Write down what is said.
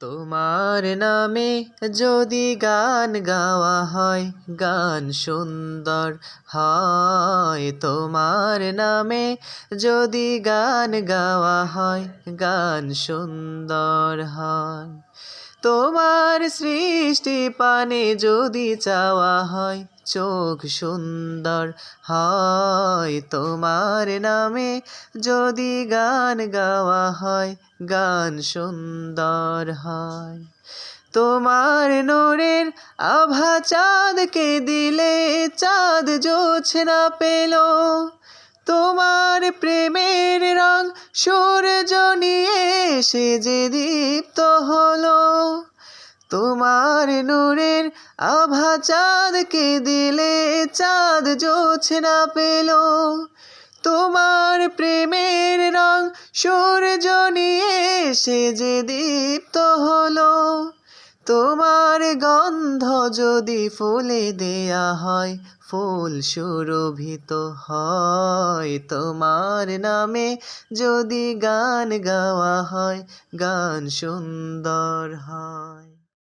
তোমার নামে যদি গান গাওয়া হয়, গান সুন্দর হয়। তোমার নামে যদি গান গাওয়া হয়, গান সুন্দর হয়। তোমার সৃষ্টি পানে যদি চাওয়া হয়, চোখ সুন্দর হয়। তোমার নামে যদি গান গাওয়া হয়, গান সুন্দর হয়। তোমার নূরের আভা চাঁদকে দিলে, চাঁদ জোছনা পেল। তোমার প্রেমের রং সূর্য নিয়ে এসে যে দীপ্ত হলো। তোমার নূরের আভা চাঁদকে দিলে, চাঁদ জোছনা পেল। তোমার প্রেমের রং সূর্য নিয়ে এসে যে দীপ্ত হলো। তোমার গন্ধ যদি ফুলে দেয়া হয়, ফুল সুরভিত হয়। তোমার নামে যদি গান গাওয়া হয়, গান সুন্দর হয়।